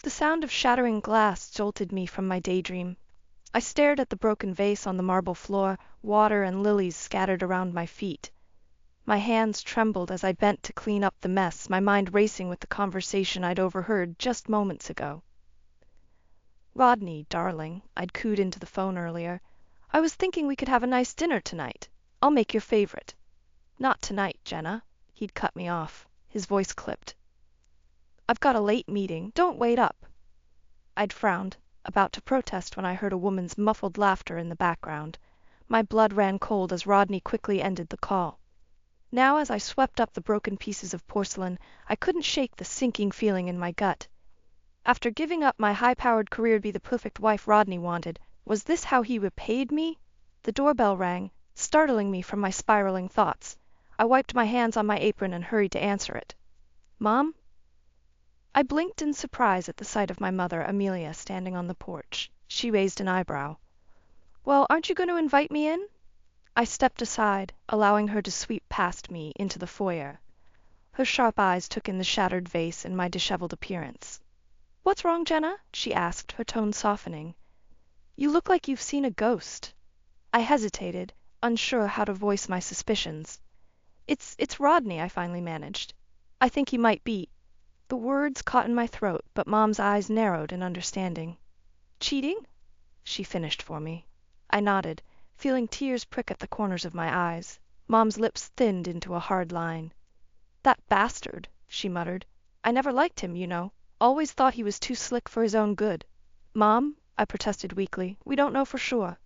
The sound of shattering glass jolted me from my daydream. I stared at the broken vase on the marble floor, water and lilies scattered around my feet. My hands trembled as I bent to clean up the mess, my mind racing with the conversation I'd overheard just moments ago. "Rodney, darling," I'd cooed into the phone earlier, "I was thinking we could have a nice dinner tonight. I'll make your favorite." "Not tonight, Jenna." He'd cut me off. His voice clipped. "I've got a late meeting. Don't wait up." I'd frowned, about to protest when I heard a woman's muffled laughter in the background. My blood ran cold as Rodney quickly ended the call. Now, as I swept up the broken pieces of porcelain, I couldn't shake the sinking feeling in my gut. After giving up my high-powered career to be the perfect wife Rodney wanted, was this how he repaid me? The doorbell rang, startling me from my spiraling thoughts. I wiped my hands on my apron and hurried to answer it. "Mom?" I blinked in surprise at the sight of my mother, Amelia, standing on the porch. She raised an eyebrow. "Well, aren't you going to invite me in?" I stepped aside, allowing her to sweep past me into the foyer. Her sharp eyes took in the shattered vase and my disheveled appearance. "What's wrong, Jenna?" she asked, her tone softening. "You look like you've seen a ghost." I hesitated, unsure how to voice my suspicions. It's Rodney," I finally managed. "I think he might be—" The words caught in my throat, but Mom's eyes narrowed in understanding. "Cheating?" she finished for me. I nodded, feeling tears prick at the corners of my eyes. Mom's lips thinned into a hard line. "That bastard," she muttered. "I never liked him, you know. Always thought he was too slick for his own good." "Mom," I protested weakly, "we don't know for sure."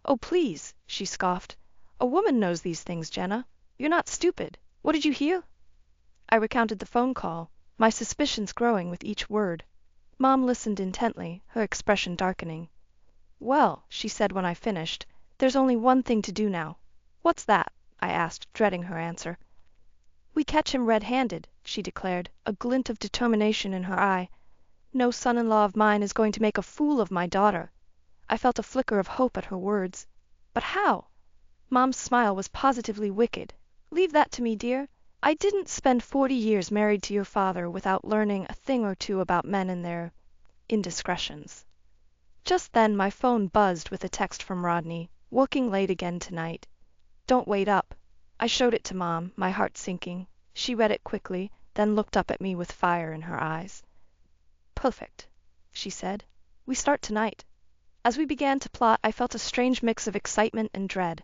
"Oh, please," she scoffed. "A woman knows these things, Jenna. You're not stupid. What did you hear?" I recounted the phone call, my suspicions growing with each word. Mom listened intently, her expression darkening. "Well," she said when I finished, "there's only one thing to do now." "What's that?" I asked, dreading her answer. "We catch him red-handed," she declared, a glint of determination in her eye. "No son-in-law of mine is going to make a fool of my daughter." I felt a flicker of hope at her words. "But how?" Mom's smile was positively wicked. "Leave that to me, dear. I didn't spend 40 years married to your father without learning a thing or two about men and their indiscretions." Just then my phone buzzed with a text from Rodney. "Working late again tonight. Don't wait up." I showed it to Mom, my heart sinking. She read it quickly, then looked up at me with fire in her eyes. "Perfect," she said. "We start tonight." As we began to plot, I felt a strange mix of excitement and dread.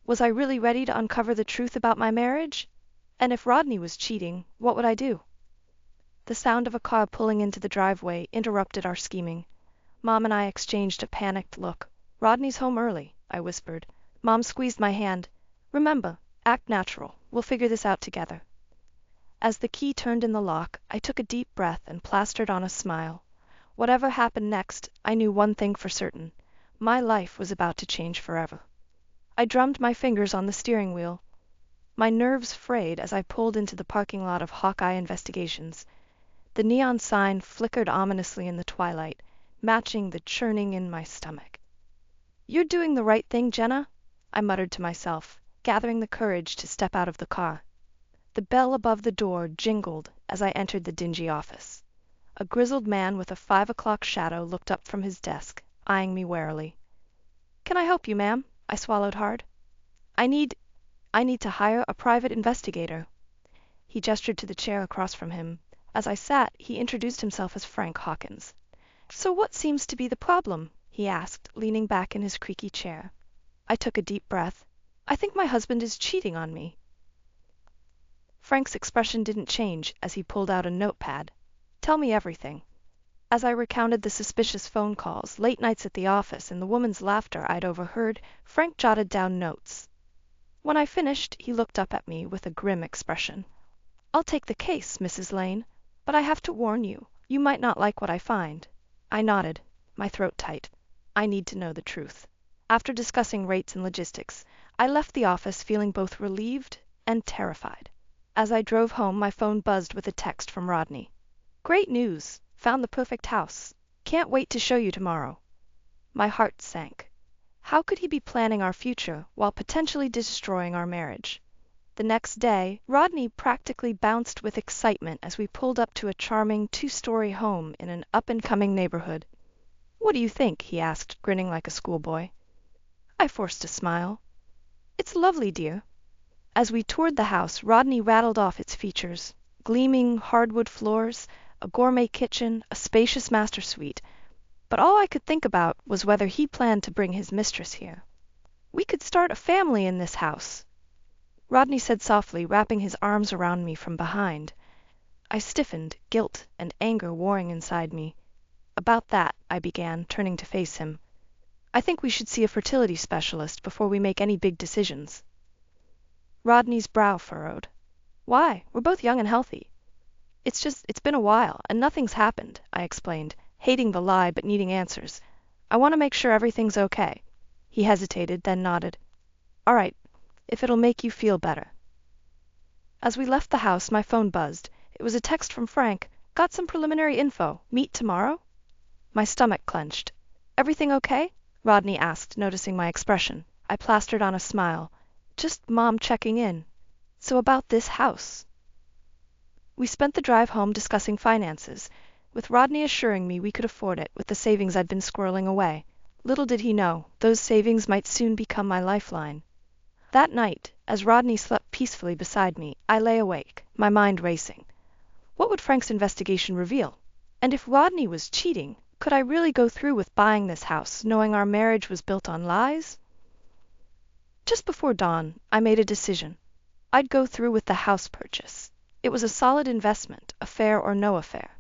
Was I really ready to uncover the truth about my marriage? And if Rodney was cheating, what would I do? The sound of a car pulling into the driveway interrupted our scheming. Mom and I exchanged a panicked look. "Rodney's home early," I whispered. Mom squeezed my hand. "Remember, act natural. We'll figure this out together." As the key turned in the lock, I took a deep breath and plastered on a smile. Whatever happened next, I knew one thing for certain. My life was about to change forever. I drummed my fingers on the steering wheel. My nerves frayed as I pulled into the parking lot of Hawkeye Investigations. The neon sign flickered ominously in the twilight, matching the churning in my stomach. "You're doing the right thing, Jenna," I muttered to myself, gathering the courage to step out of the car. The bell above the door jingled as I entered the dingy office. A grizzled man with a 5 o'clock shadow looked up from his desk, eyeing me warily. "Can I help you, ma'am?" I swallowed hard. I need to hire a private investigator." He gestured to the chair across from him. As I sat, he introduced himself as Frank Hawkins. "So what seems to be the problem?" he asked, leaning back in his creaky chair. I took a deep breath. "I think my husband is cheating on me." Frank's expression didn't change as he pulled out a notepad. "Tell me everything." As I recounted the suspicious phone calls, late nights at the office, and the woman's laughter I'd overheard, Frank jotted down notes. When I finished, he looked up at me with a grim expression. "I'll take the case, Mrs. Lane, but I have to warn you, you might not like what I find." I nodded, my throat tight. I need to know the truth. After discussing rates and logistics, I left the office feeling both relieved and terrified. As I drove home, my phone buzzed with a text from Rodney. "Great news! Found the perfect house. Can't wait to show you tomorrow." My heart sank. How could he be planning our future while potentially destroying our marriage? The next day, Rodney practically bounced with excitement as we pulled up to a charming two-story home in an up-and-coming neighborhood. "What do you think?" he asked, grinning like a schoolboy. I forced a smile. "It's lovely, dear." As we toured the house, Rodney rattled off its features: gleaming hardwood floors, a gourmet kitchen, a spacious master suite. But all I could think about was whether he planned to bring his mistress here. "We could start a family in this house," Rodney said softly, wrapping his arms around me from behind. I stiffened, guilt and anger warring inside me. "About that," I began, turning to face him, "I think we should see a fertility specialist before we make any big decisions." Rodney's brow furrowed. "Why? We're both young and healthy." It's been a while, and nothing's happened," I explained, hating the lie but needing answers. "I want to make sure everything's okay." He hesitated, then nodded. "All right, if it'll make you feel better." As we left the house, my phone buzzed. It was a text from Frank. "Got some preliminary info. Meet tomorrow?" My stomach clenched. "Everything okay?" Rodney asked, noticing my expression. I plastered on a smile. "Just Mom checking in. So about this house." We spent the drive home discussing finances, with Rodney assuring me we could afford it with the savings I'd been squirreling away. Little did he know, those savings might soon become my lifeline. That night, as Rodney slept peacefully beside me, I lay awake, my mind racing. What would Frank's investigation reveal? And if Rodney was cheating, could I really go through with buying this house, knowing our marriage was built on lies? Just before dawn, I made a decision. I'd go through with the house purchase. It was a solid investment, affair or no affair.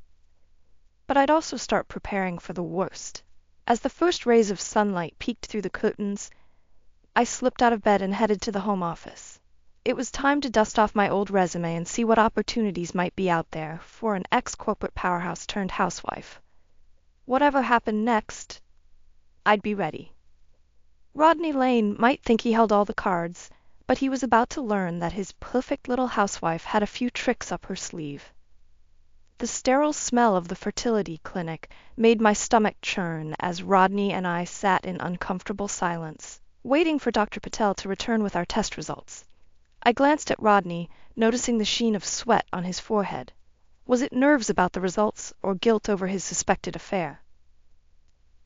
But I'd also start preparing for the worst. As the first rays of sunlight peeked through the curtains, I slipped out of bed and headed to the home office. It was time to dust off my old resume and see what opportunities might be out there for an ex-corporate powerhouse turned housewife. Whatever happened next, I'd be ready. Rodney Lane might think he held all the cards, but he was about to learn that his perfect little housewife had a few tricks up her sleeve. The sterile smell of the fertility clinic made my stomach churn as Rodney and I sat in uncomfortable silence, waiting for Dr. Patel to return with our test results. I glanced at Rodney, noticing the sheen of sweat on his forehead. Was it nerves about the results, or guilt over his suspected affair?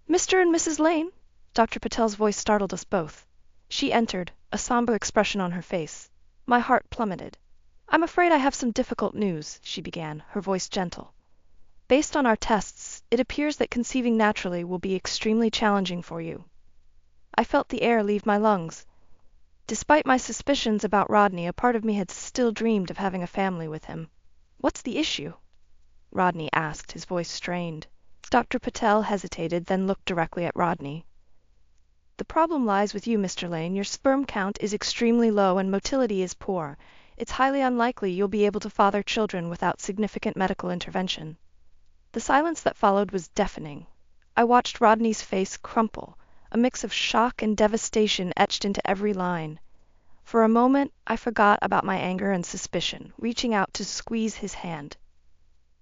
"Mr. and Mrs. Lane?" Dr. Patel's voice startled us both. She entered, a somber expression on her face. My heart plummeted. "I'm afraid I have some difficult news," she began, her voice gentle. "Based on our tests, it appears that conceiving naturally will be extremely challenging for you." I felt the air leave my lungs. Despite my suspicions about Rodney, a part of me had still dreamed of having a family with him. "What's the issue?" Rodney asked, his voice strained. Dr. Patel hesitated, then looked directly at Rodney. "The problem lies with you, Mr. Lane. Your sperm count is extremely low and motility is poor. It's highly unlikely you'll be able to father children without significant medical intervention." The silence that followed was deafening. I watched Rodney's face crumple, a mix of shock and devastation etched into every line. For a moment, I forgot about my anger and suspicion, reaching out to squeeze his hand.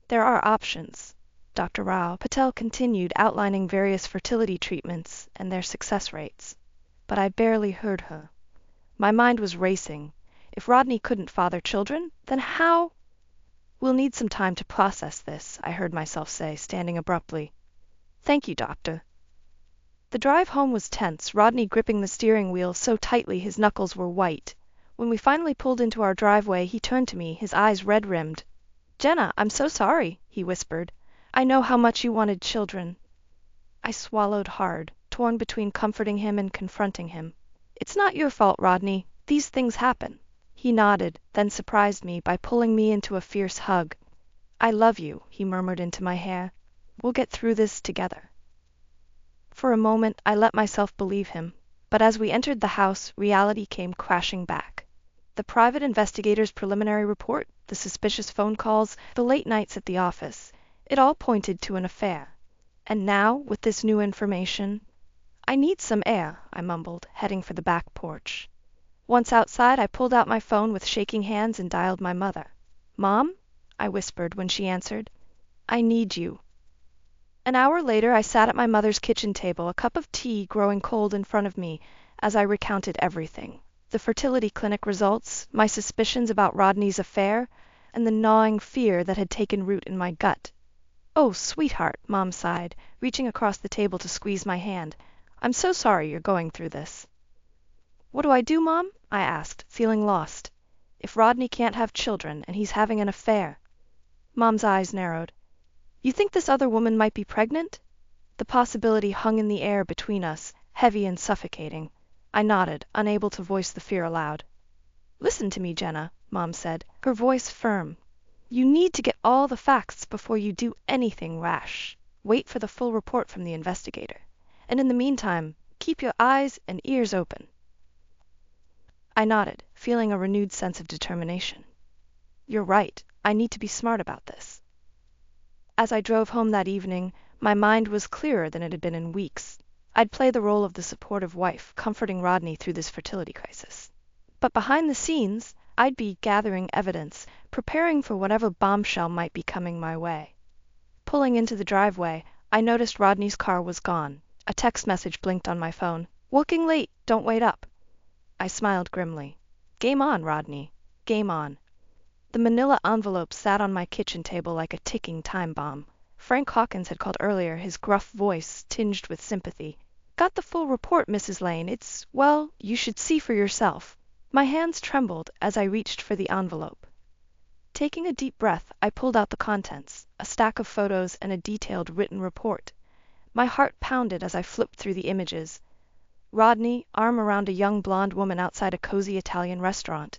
"There are options," Dr. Rao Patel continued, outlining various fertility treatments and their success rates. But I barely heard her. My mind was racing. If Rodney couldn't father children, then how? "We'll need some time to process this," I heard myself say, standing abruptly. "Thank you, doctor." The drive home was tense, Rodney gripping the steering wheel so tightly his knuckles were white. When we finally pulled into our driveway, he turned to me, his eyes red-rimmed. "Jenna, I'm so sorry," he whispered. "I know how much you wanted children." I swallowed hard, torn between comforting him and confronting him. "It's not your fault, Rodney. These things happen." He nodded, then surprised me by pulling me into a fierce hug. "I love you," he murmured into my hair. "We'll get through this together." For a moment, I let myself believe him, but as we entered the house, reality came crashing back. The private investigator's preliminary report, the suspicious phone calls, the late nights at the office, it all pointed to an affair. And now, with this new information, "I need some air," I mumbled, heading for the back porch. Once outside, I pulled out my phone with shaking hands and dialed my mother. "Mom?" I whispered when she answered. "I need you." An hour later, I sat at my mother's kitchen table, a cup of tea growing cold in front of me, as I recounted everything. The fertility clinic results, my suspicions about Rodney's affair, and the gnawing fear that had taken root in my gut. "Oh, sweetheart," Mom sighed, reaching across the table to squeeze my hand. "I'm so sorry you're going through this." "What do I do, Mom?" I asked, feeling lost. "If Rodney can't have children, and he's having an affair—" Mom's eyes narrowed. "You think this other woman might be pregnant?" The possibility hung in the air between us, heavy and suffocating. I nodded, unable to voice the fear aloud. "Listen to me, Jenna," Mom said, her voice firm. "You need to get all the facts before you do anything rash. Wait for the full report from the investigator. And in the meantime, keep your eyes and ears open." I nodded, feeling a renewed sense of determination. "You're right. I need to be smart about this." As I drove home that evening, my mind was clearer than it had been in weeks. I'd play the role of the supportive wife, comforting Rodney through this fertility crisis. But behind the scenes, I'd be gathering evidence, preparing for whatever bombshell might be coming my way. Pulling into the driveway, I noticed Rodney's car was gone. A text message blinked on my phone. "Working late, don't wait up." I smiled grimly. Game on, Rodney. Game on. The manila envelope sat on my kitchen table like a ticking time bomb. Frank Hawkins had called earlier, his gruff voice tinged with sympathy. "Got the full report, Mrs. Lane. Well, you should see for yourself." My hands trembled as I reached for the envelope. Taking a deep breath, I pulled out the contents, a stack of photos and a detailed written report. My heart pounded as I flipped through the images. Rodney, arm around a young blonde woman outside a cozy Italian restaurant.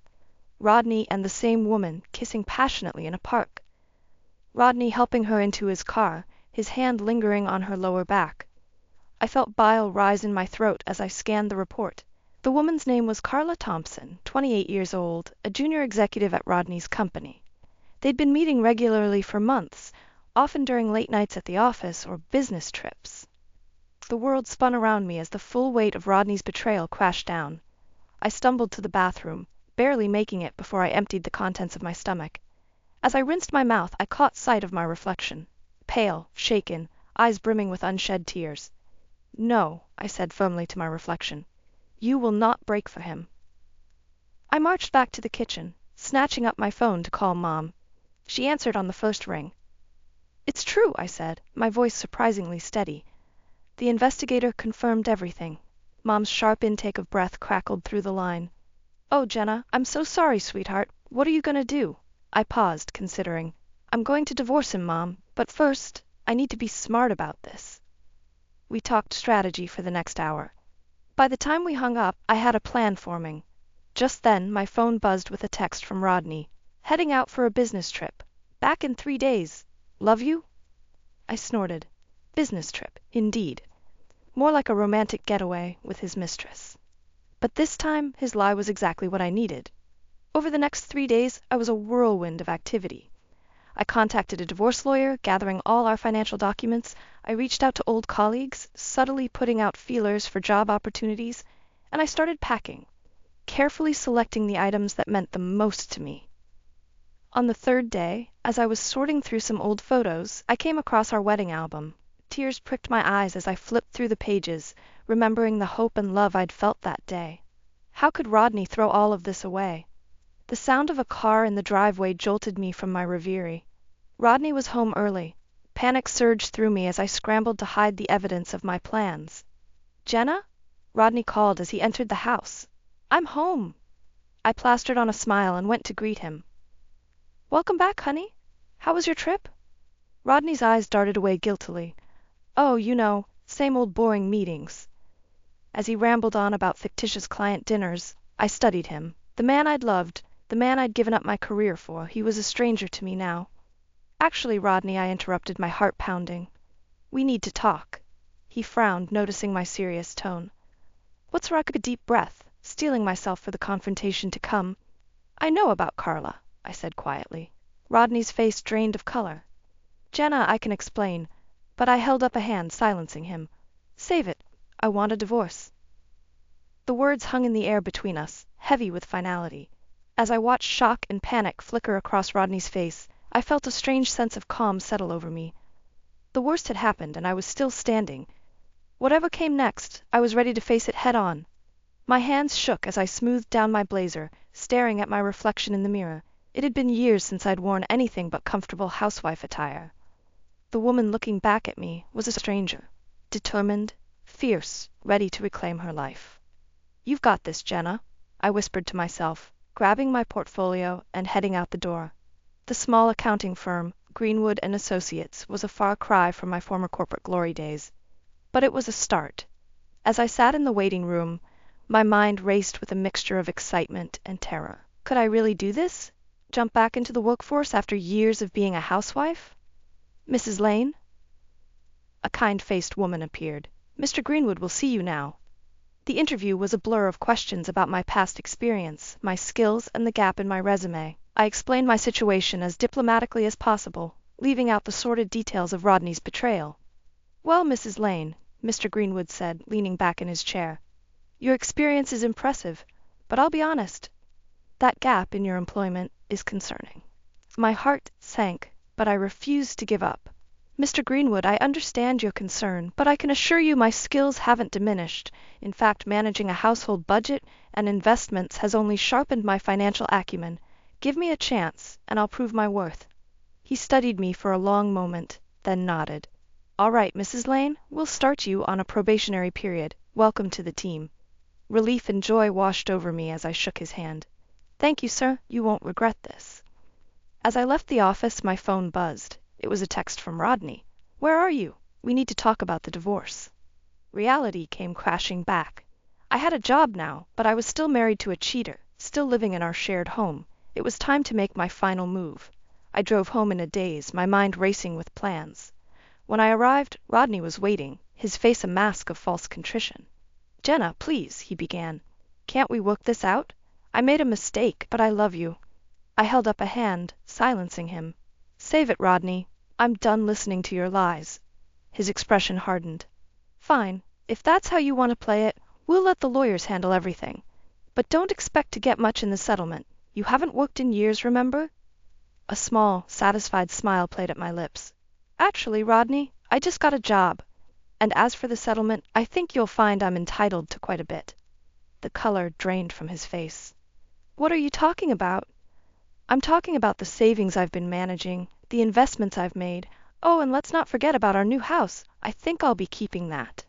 Rodney and the same woman kissing passionately in a park. Rodney helping her into his car, his hand lingering on her lower back. I felt bile rise in my throat as I scanned the report. The woman's name was Carla Thompson, 28 years old, a junior executive at Rodney's company. They'd been meeting regularly for months, often during late nights at the office or business trips. The world spun around me as the full weight of Rodney's betrayal crashed down. I stumbled to the bathroom, barely making it before I emptied the contents of my stomach. As I rinsed my mouth, I caught sight of my reflection. Pale, shaken, eyes brimming with unshed tears. "No," I said firmly to my reflection. "You will not break for him." I marched back to the kitchen, snatching up my phone to call Mom. She answered on the first ring. "It's true," I said, my voice surprisingly steady. "The investigator confirmed everything." Mom's sharp intake of breath crackled through the line. "Oh, Jenna, I'm so sorry, sweetheart. What are you going to do?" I paused, considering. "I'm going to divorce him, Mom, but first, I need to be smart about this." We talked strategy for the next hour. By the time we hung up, I had a plan forming. Just then, my phone buzzed with a text from Rodney. "Heading out for a business trip. Back in 3 days. Love you?" I snorted. Business trip, indeed. More like a romantic getaway with his mistress. But this time, his lie was exactly what I needed. Over the next 3 days, I was a whirlwind of activity. I contacted a divorce lawyer, gathering all our financial documents. I reached out to old colleagues, subtly putting out feelers for job opportunities, and I started packing, carefully selecting the items that meant the most to me. On the 3rd day, as I was sorting through some old photos, I came across our wedding album. Tears pricked my eyes as I flipped through the pages, remembering the hope and love I'd felt that day. How could Rodney throw all of this away? The sound of a car in the driveway jolted me from my reverie. Rodney was home early. Panic surged through me as I scrambled to hide the evidence of my plans. "Jenna?" Rodney called as he entered the house. "I'm home." I plastered on a smile and went to greet him. "Welcome back, honey. How was your trip?" Rodney's eyes darted away guiltily. "Oh, same old boring meetings." As he rambled on about fictitious client dinners, I studied him. The man I'd loved, the man I'd given up my career for, he was a stranger to me now. "Actually, Rodney," I interrupted, my heart pounding. "We need to talk." He frowned, noticing my serious tone. "What's wrong?" A deep breath, steeling myself for the confrontation to come. "I know about Carla," I said quietly. Rodney's face drained of color. "Jenna, I can explain," but I held up a hand, silencing him. "Save it. I want a divorce." The words hung in the air between us, heavy with finality. As I watched shock and panic flicker across Rodney's face, I felt a strange sense of calm settle over me. The worst had happened, and I was still standing. Whatever came next, I was ready to face it head on. My hands shook as I smoothed down my blazer, staring at my reflection in the mirror. It had been years since I'd worn anything but comfortable housewife attire. The woman looking back at me was a stranger, determined, fierce, ready to reclaim her life. "You've got this, Jenna," I whispered to myself, grabbing my portfolio and heading out the door. The small accounting firm, Greenwood and Associates, was a far cry from my former corporate glory days. But it was a start. As I sat in the waiting room, my mind raced with a mixture of excitement and terror. Could I really do this? Jump back into the workforce after years of being a housewife? "Mrs. Lane?" A kind-faced woman appeared. "Mr. Greenwood will see you now." The interview was a blur of questions about my past experience, my skills, and the gap in my resume. I explained my situation as diplomatically as possible, leaving out the sordid details of Rodney's betrayal. "Well, Mrs. Lane," Mr. Greenwood said, leaning back in his chair, "your experience is impressive, but I'll be honest. That gap in your employment is concerning." My heart sank, but I refused to give up. "Mr. Greenwood, I understand your concern, but I can assure you my skills haven't diminished. In fact, managing a household budget and investments has only sharpened my financial acumen. Give me a chance, and I'll prove my worth." He studied me for a long moment, then nodded. "All right, Mrs. Lane, we'll start you on a probationary period. Welcome to the team." Relief and joy washed over me as I shook his hand. "Thank you, sir. You won't regret this." As I left the office, my phone buzzed. It was a text from Rodney. "Where are you? We need to talk about the divorce." Reality came crashing back. I had a job now, but I was still married to a cheater, still living in our shared home. It was time to make my final move. I drove home in a daze, my mind racing with plans. When I arrived, Rodney was waiting, his face a mask of false contrition. "Jenna, please," he began. "Can't we work this out? I made a mistake, but I love you." I held up a hand, silencing him. "Save it, Rodney. I'm done listening to your lies." His expression hardened. "Fine. If that's how you want to play it, we'll let the lawyers handle everything. But don't expect to get much in the settlement. You haven't worked in years, remember?" A small, satisfied smile played at my lips. "Actually, Rodney, I just got a job. And as for the settlement, I think you'll find I'm entitled to quite a bit." The color drained from his face. "What are you talking about?" "I'm talking about the savings I've been managing, the investments I've made. Oh, and let's not forget about our new house. I think I'll be keeping that."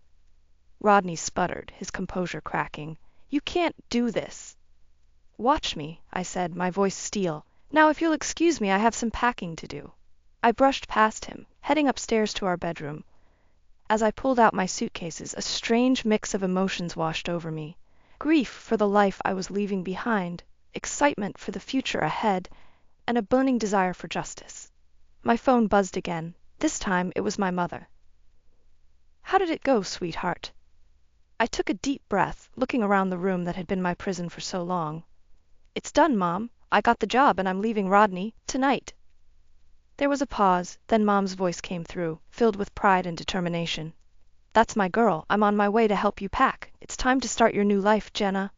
Rodney sputtered, his composure cracking. "You can't do this." "Watch me," I said, my voice steel. "Now, if you'll excuse me, I have some packing to do." I brushed past him, heading upstairs to our bedroom. As I pulled out my suitcases, a strange mix of emotions washed over me. Grief for the life I was leaving behind, excitement for the future ahead, and a burning desire for justice. My phone buzzed again. This time it was my mother. "How did it go, sweetheart?" I took a deep breath, looking around the room that had been my prison for so long. "It's done, Mom. I got the job and I'm leaving Rodney tonight." There was a pause, then Mom's voice came through, filled with pride and determination. "That's my girl. I'm on my way to help you pack. It's time to start your new life, Jenna."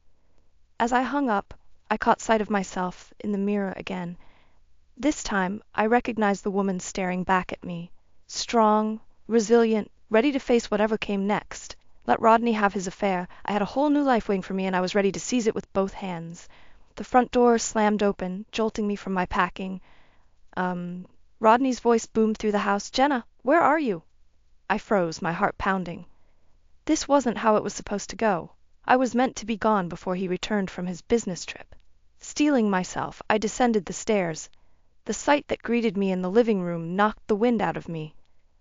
As I hung up, I caught sight of myself in the mirror again. This time, I recognized the woman staring back at me. Strong, resilient, ready to face whatever came next. Let Rodney have his affair. I had a whole new life waiting for me, and I was ready to seize it with both hands. The front door slammed open, jolting me from my packing. Rodney's voice boomed through the house. "Jenna, where are you?" I froze, my heart pounding. This wasn't how it was supposed to go. I was meant to be gone before he returned from his business trip. Steeling myself, I descended the stairs. The sight that greeted me in the living room knocked the wind out of me.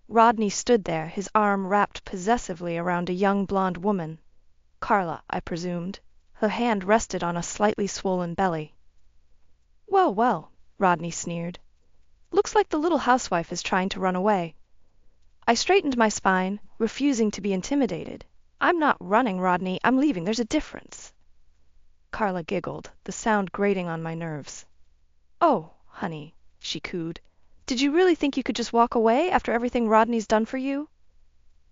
Rodney stood there, his arm wrapped possessively around a young blonde woman. Carla, I presumed. Her hand rested on a slightly swollen belly. "Well, well," Rodney sneered. "Looks like the little housewife is trying to run away." I straightened my spine, refusing to be intimidated. "I'm not running, Rodney. I'm leaving. There's a difference." Carla giggled, the sound grating on my nerves. "Oh, honey," she cooed. "Did you really think you could just walk away after everything Rodney's done for you?"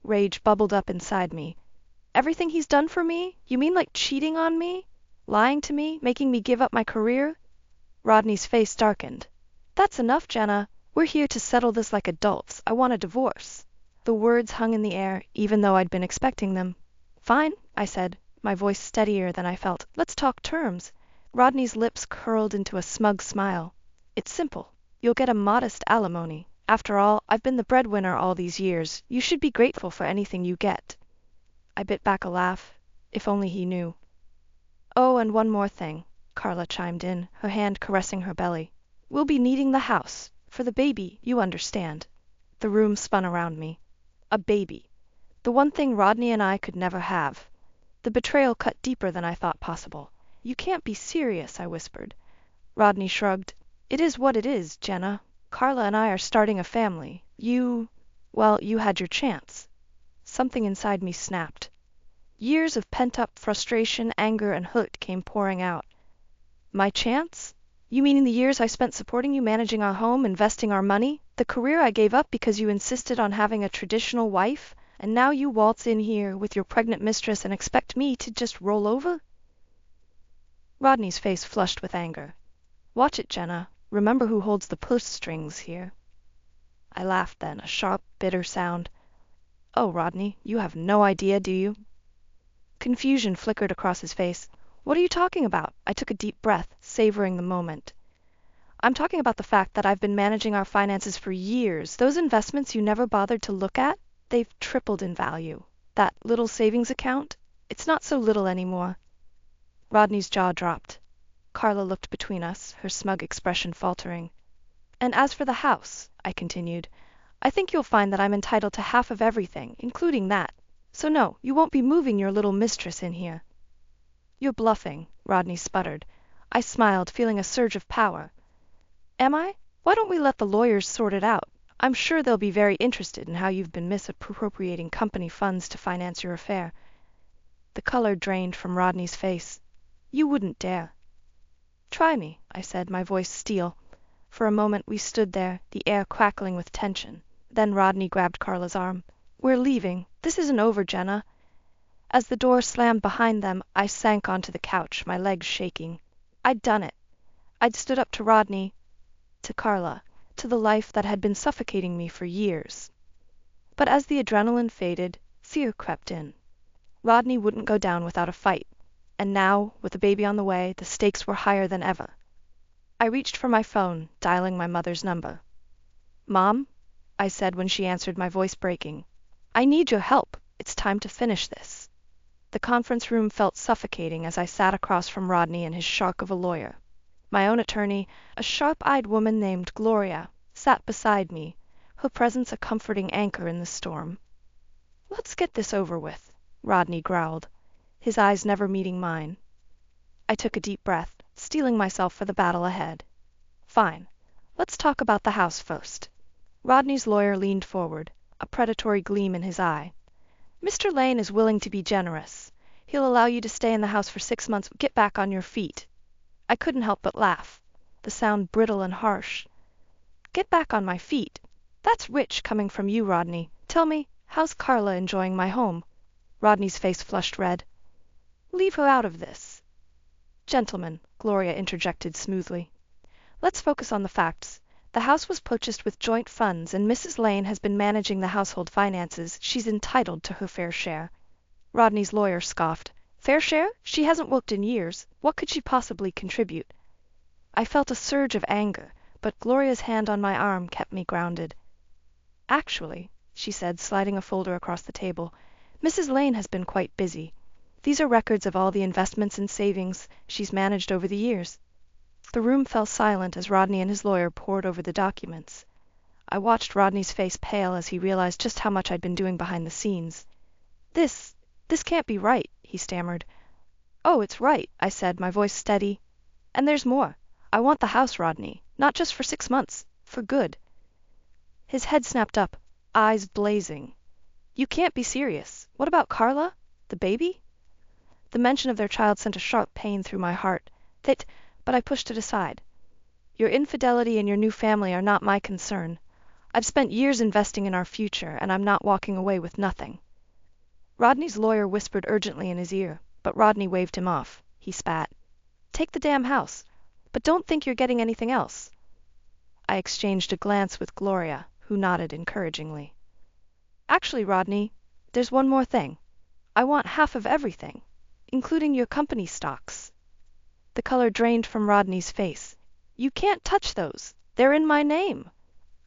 Rage bubbled up inside me. "Everything he's done for me? You mean like cheating on me? Lying to me? Making me give up my career?" Rodney's face darkened. "That's enough, Jenna. We're here to settle this like adults. I want a divorce." The words hung in the air, even though I'd been expecting them. "Fine," I said, my voice steadier than I felt. Let's talk terms. Rodney's lips curled into a smug smile. It's simple. You'll get a modest alimony. After all, I've been the breadwinner all these years. You should be grateful for anything you get. I bit back a laugh. If only he knew. Oh, and one more thing, Carla chimed in, her hand caressing her belly. We'll be needing the house. For the baby, you understand. The room spun around me. A baby. The one thing Rodney and I could never have. The betrayal cut deeper than I thought possible. You can't be serious, I whispered. Rodney shrugged. It is what it is, Jenna. Carla and I are starting a family. Well, you had your chance. Something inside me snapped. Years of pent-up frustration, anger, and hurt came pouring out. My chance? You mean the years I spent supporting you, managing our home, investing our money? The career I gave up because you insisted on having a traditional wife? And now you waltz in here with your pregnant mistress and expect me to just roll over? Rodney's face flushed with anger. Watch it, Jenna. Remember who holds the purse strings here. I laughed then, a sharp, bitter sound. Oh, Rodney, you have no idea, do you? Confusion flickered across his face. What are you talking about? I took a deep breath, savoring the moment. I'm talking about the fact that I've been managing our finances for years. Those investments you never bothered to look at, they've tripled in value. That little savings account, it's not so little anymore. Rodney's jaw dropped. Carla looked between us, her smug expression faltering. And as for the house, I continued, I think you'll find that I'm entitled to half of everything, including that. So no, you won't be moving your little mistress in here. You're bluffing, Rodney sputtered. I smiled, feeling a surge of power. Am I? Why don't we let the lawyers sort it out? I'm sure they'll be very interested in how you've been misappropriating company funds to finance your affair. The color drained from Rodney's face. You wouldn't dare. Try me, I said, my voice steel. For a moment we stood there, the air crackling with tension. Then Rodney grabbed Carla's arm. We're leaving. This isn't over, Jenna. As the door slammed behind them, I sank onto the couch, my legs shaking. I'd done it. I'd stood up to Rodney, to Carla, to the life that had been suffocating me for years. But as the adrenaline faded, fear crept in. Rodney wouldn't go down without a fight. And now, with the baby on the way, the stakes were higher than ever. I reached for my phone, dialing my mother's number. Mom, I said when she answered, my voice breaking. I need your help. It's time to finish this. The conference room felt suffocating as I sat across from Rodney and his shark of a lawyer. My own attorney, a sharp-eyed woman named Gloria, sat beside me, her presence a comforting anchor in the storm. Let's get this over with, Rodney growled, his eyes never meeting mine. I took a deep breath, steeling myself for the battle ahead. Fine. Let's talk about the house first. Rodney's lawyer leaned forward, a predatory gleam in his eye. Mr. Lane is willing to be generous. He'll allow you to stay in the house for 6 months. Get back on your feet. I couldn't help but laugh, the sound brittle and harsh. Get back on my feet. That's rich coming from you, Rodney. Tell me, how's Carla enjoying my home? Rodney's face flushed red. Leave her out of this. Gentlemen, Gloria interjected smoothly. Let's focus on the facts. The house was purchased with joint funds, and Mrs. Lane has been managing the household finances. She's entitled to her fair share. Rodney's lawyer scoffed. Fair share? She hasn't worked in years. What could she possibly contribute? I felt a surge of anger, but Gloria's hand on my arm kept me grounded. Actually, she said, sliding a folder across the table, Mrs. Lane has been quite busy. These are records of all the investments and savings she's managed over the years. The room fell silent as Rodney and his lawyer pored over the documents. I watched Rodney's face pale as he realized just how much I'd been doing behind the scenes. This can't be right, he stammered. Oh, it's right, I said, my voice steady. And there's more. I want the house, Rodney, not just for 6 months, for good. His head snapped up, eyes blazing. You can't be serious. What about Carla? The baby? The mention of their child sent a sharp pain through my heart. But I pushed it aside. Your infidelity and your new family are not my concern. I've spent years investing in our future, and I'm not walking away with nothing. Rodney's lawyer whispered urgently in his ear, but Rodney waved him off. He spat. Take the damn house, but don't think you're getting anything else. I exchanged a glance with Gloria, who nodded encouragingly. Actually, Rodney, there's one more thing. I want half of everything. including your company stocks. The color drained from Rodney's face. You can't touch those. They're in my name.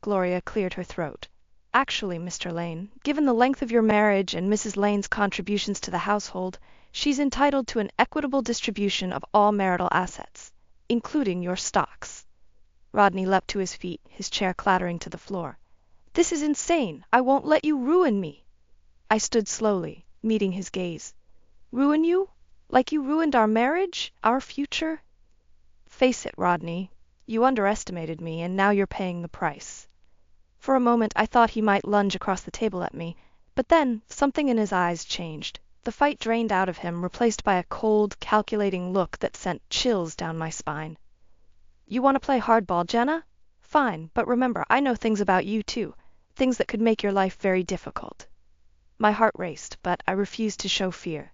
Gloria cleared her throat. Actually, Mr. Lane, given the length of your marriage and Mrs. Lane's contributions to the household, she's entitled to an equitable distribution of all marital assets, including your stocks. Rodney leapt to his feet, his chair clattering to the floor. This is insane. I won't let you ruin me. I stood slowly, meeting his gaze. Ruin you? Like you ruined our marriage? Our future? Face it, Rodney. You underestimated me, and now you're paying the price. For a moment I thought he might lunge across the table at me, but then something in his eyes changed. The fight drained out of him, replaced by a cold, calculating look that sent chills down my spine. You want to play hardball, Jenna? Fine, but remember, I know things about you too, things that could make your life very difficult. My heart raced, but I refused to show fear.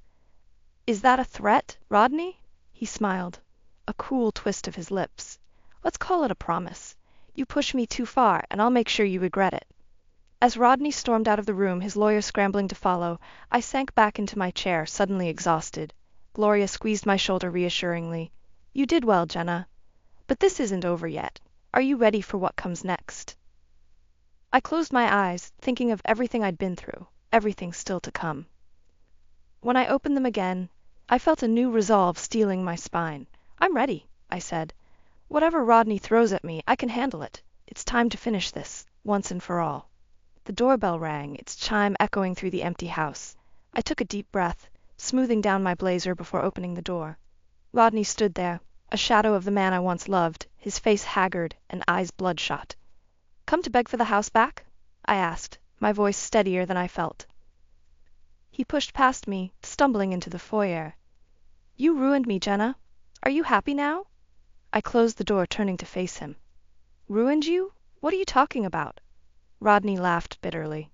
Is that a threat, Rodney? He smiled, a cool twist of his lips. Let's call it a promise. You push me too far, and I'll make sure you regret it. As Rodney stormed out of the room, his lawyer scrambling to follow, I sank back into my chair, suddenly exhausted. Gloria squeezed my shoulder reassuringly. You did well, Jenna. But this isn't over yet. Are you ready for what comes next? I closed my eyes, thinking of everything I'd been through, everything still to come. When I opened them again, I felt a new resolve stealing my spine. I'm ready, I said. Whatever Rodney throws at me, I can handle it. It's time to finish this, once and for all. The doorbell rang, its chime echoing through the empty house. I took a deep breath, smoothing down my blazer before opening the door. Rodney stood there, a shadow of the man I once loved, his face haggard and eyes bloodshot. Come to beg for the house back? I asked, my voice steadier than I felt. He pushed past me, stumbling into the foyer. You ruined me, Jenna. Are you happy now? I closed the door, turning to face him. Ruined you? What are you talking about? Rodney laughed bitterly.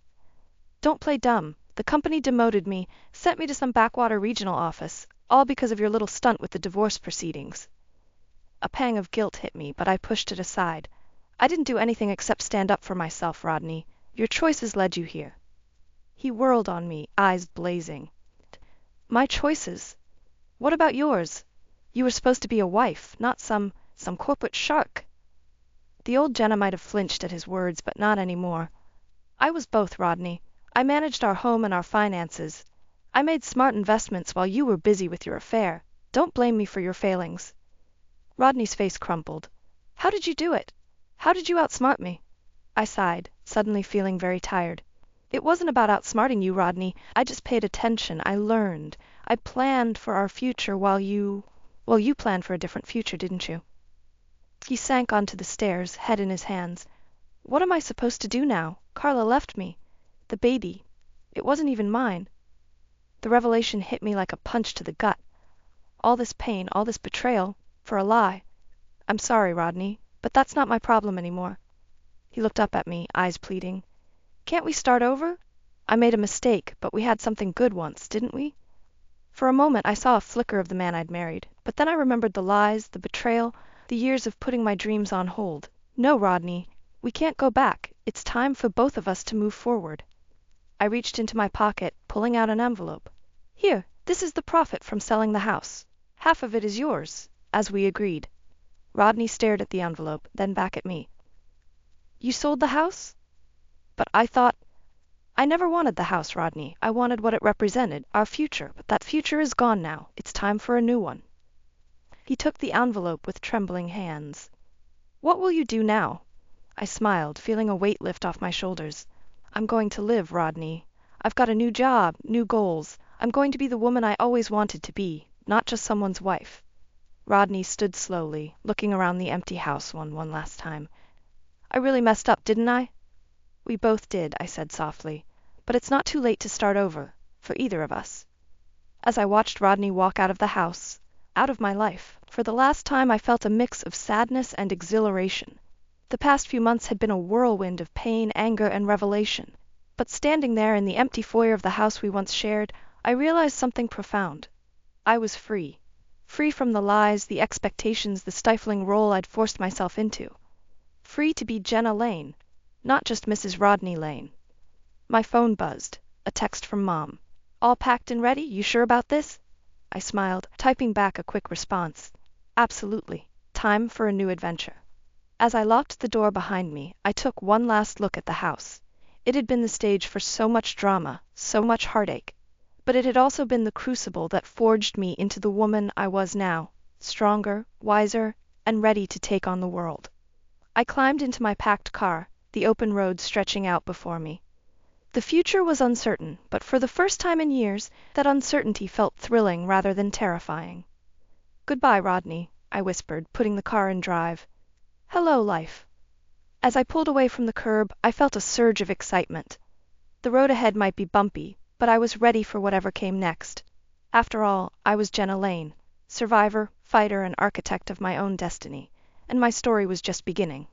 Don't play dumb. The company demoted me, sent me to some backwater regional office, all because of your little stunt with the divorce proceedings. A pang of guilt hit me, but I pushed it aside. I didn't do anything except stand up for myself, Rodney. Your choices led you here. He whirled on me, eyes blazing. My choices? What about yours? You were supposed to be a wife, not some corporate shark. The old Jenna might have flinched at his words, but not anymore. I was both, Rodney. I managed our home and our finances. I made smart investments while you were busy with your affair. Don't blame me for your failings. Rodney's face crumpled. How did you do it? How did you outsmart me? I sighed, suddenly feeling very tired. It wasn't about outsmarting you, Rodney. I just paid attention. I learned. I planned for our future while you planned for a different future, didn't you? He sank onto the stairs, head in his hands. What am I supposed to do now? Carla left me. The baby. It wasn't even mine. The revelation hit me like a punch to the gut. All this pain, all this betrayal, for a lie. I'm sorry, Rodney, but that's not my problem anymore. He looked up at me, eyes pleading. Can't we start over? I made a mistake, but we had something good once, didn't we? For a moment I saw a flicker of the man I'd married, but then I remembered the lies, the betrayal, the years of putting my dreams on hold. No, Rodney, we can't go back. It's time for both of us to move forward. I reached into my pocket, pulling out an envelope. Here, this is the profit from selling the house. Half of it is yours, as we agreed. Rodney stared at the envelope, then back at me. You sold the house? But I never wanted the house, Rodney. I wanted what it represented, our future, but that future is gone now. It's time for a new one. He took the envelope with trembling hands. What will you do now? I smiled, feeling a weight lift off my shoulders. I'm going to live, Rodney. I've got a new job, new goals. I'm going to be the woman I always wanted to be, not just someone's wife. Rodney stood slowly, looking around the empty house one last time. I really messed up, didn't I? We both did, I said softly, but it's not too late to start over, for either of us. As I watched Rodney walk out of the house, out of my life, for the last time I felt a mix of sadness and exhilaration. The past few months had been a whirlwind of pain, anger, and revelation, but standing there in the empty foyer of the house we once shared, I realized something profound. I was free. Free from the lies, the expectations, the stifling role I'd forced myself into. Free to be Jenna Lane, not just Mrs. Rodney Lane. My phone buzzed. A text from Mom. All packed and ready? You sure about this? I smiled, typing back a quick response. Absolutely. Time for a new adventure. As I locked the door behind me, I took one last look at the house. It had been the stage for so much drama, so much heartache. But it had also been the crucible that forged me into the woman I was now, stronger, wiser, and ready to take on the world. I climbed into my packed car, the open road stretching out before me. The future was uncertain, but for the first time in years, that uncertainty felt thrilling rather than terrifying. Goodbye, Rodney, I whispered, putting the car in drive. Hello, life. As I pulled away from the curb, I felt a surge of excitement. The road ahead might be bumpy, but I was ready for whatever came next. After all, I was Jenna Lane, survivor, fighter, and architect of my own destiny, and my story was just beginning.